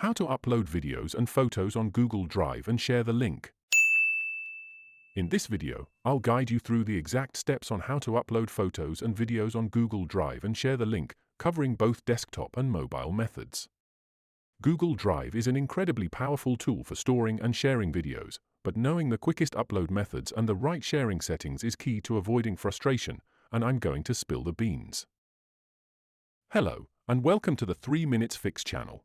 How to upload videos and photos on Google Drive and share the link. In this video, I'll guide you through the exact steps on how to upload photos and videos on Google Drive and share the link, covering both desktop and mobile methods. Google Drive is an incredibly powerful tool for storing and sharing videos, but knowing the quickest upload methods and the right sharing settings is key to avoiding frustration, and I'm going to spill the beans. Hello, and welcome to the 3 Minutes Fix channel.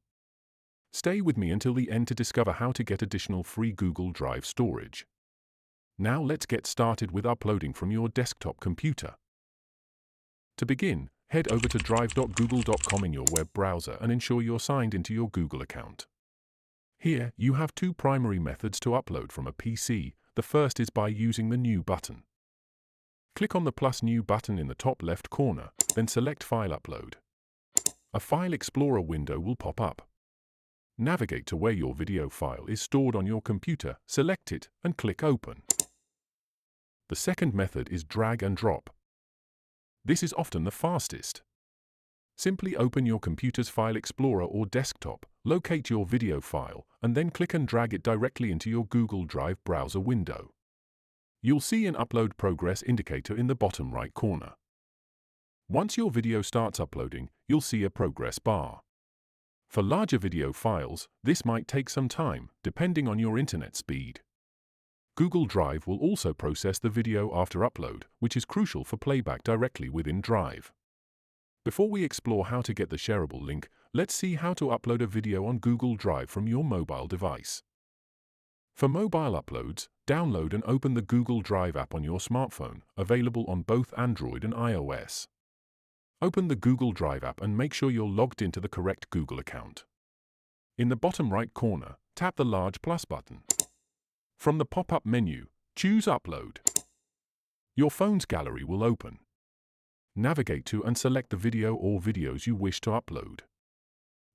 Stay with me until the end to discover how to get additional free Google Drive storage. Now let's get started with uploading from your desktop computer. To begin, head over to drive.google.com in your web browser and ensure you're signed into your Google account. Here, you have two primary methods to upload from a PC. The first is by using the New button. Click on the plus New button in the top left corner, then select File Upload. A File Explorer window will pop up. Navigate to where your video file is stored on your computer, select it, and click Open. The second method is drag and drop. This is often the fastest. Simply open your computer's File Explorer or desktop, locate your video file, and then click and drag it directly into your Google Drive browser window. You'll see an upload progress indicator in the bottom right corner. Once your video starts uploading, you'll see a progress bar. For larger video files, this might take some time, depending on your internet speed. Google Drive will also process the video after upload, which is crucial for playback directly within Drive. Before we explore how to get the shareable link, let's see how to upload a video on Google Drive from your mobile device. For mobile uploads, download and open the Google Drive app on your smartphone, available on both Android and iOS. Open the Google Drive app and make sure you're logged into the correct Google account. In the bottom right corner, tap the large plus button. From the pop-up menu, choose Upload. Your phone's gallery will open. Navigate to and select the video or videos you wish to upload.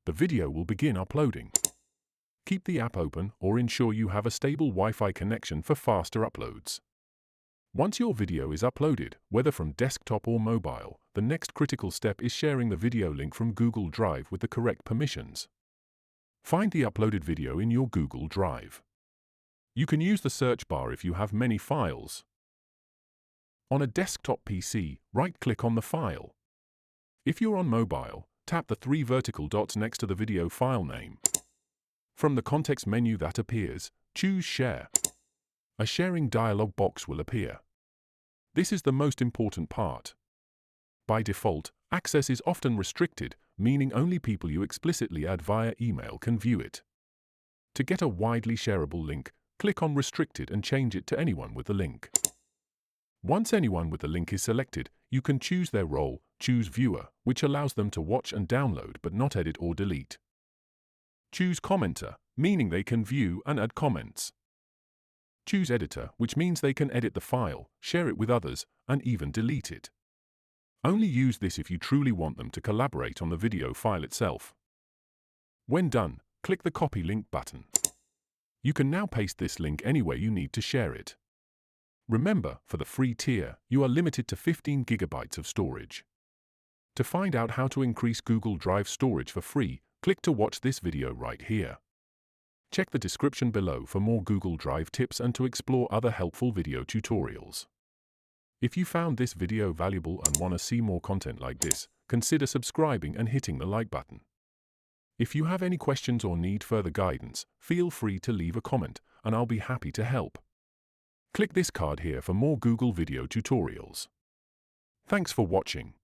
The video will begin uploading. Keep the app open or ensure you have a stable Wi-Fi connection for faster uploads. Once your video is uploaded, whether from desktop or mobile, the next critical step is sharing the video link from Google Drive with the correct permissions. Find the uploaded video in your Google Drive. You can use the search bar if you have many files. On a desktop PC, right-click on the file. If you're on mobile, tap the 3 vertical dots next to the video file name. From the context menu that appears, choose Share. A sharing dialog box will appear. This is the most important part. By default, access is often restricted, meaning only people you explicitly add via email can view it. To get a widely shareable link, click on Restricted and change it to anyone with the link. Once anyone with the link is selected, you can choose their role, choose Viewer, which allows them to watch and download but not edit or delete. Choose Commenter, meaning they can view and add comments. Choose Editor, which means they can edit the file, share it with others, and even delete it. Only use this if you truly want them to collaborate on the video file itself. When done, click the Copy Link button. You can now paste this link anywhere you need to share it. Remember, for the free tier, you are limited to 15 GB of storage. To find out how to increase Google Drive storage for free, click to watch this video right here. Check the description below for more Google Drive tips and to explore other helpful video tutorials. If you found this video valuable and want to see more content like this, consider subscribing and hitting the like button. If you have any questions or need further guidance, feel free to leave a comment, and I'll be happy to help. Click this card here for more Google video tutorials. Thanks for watching.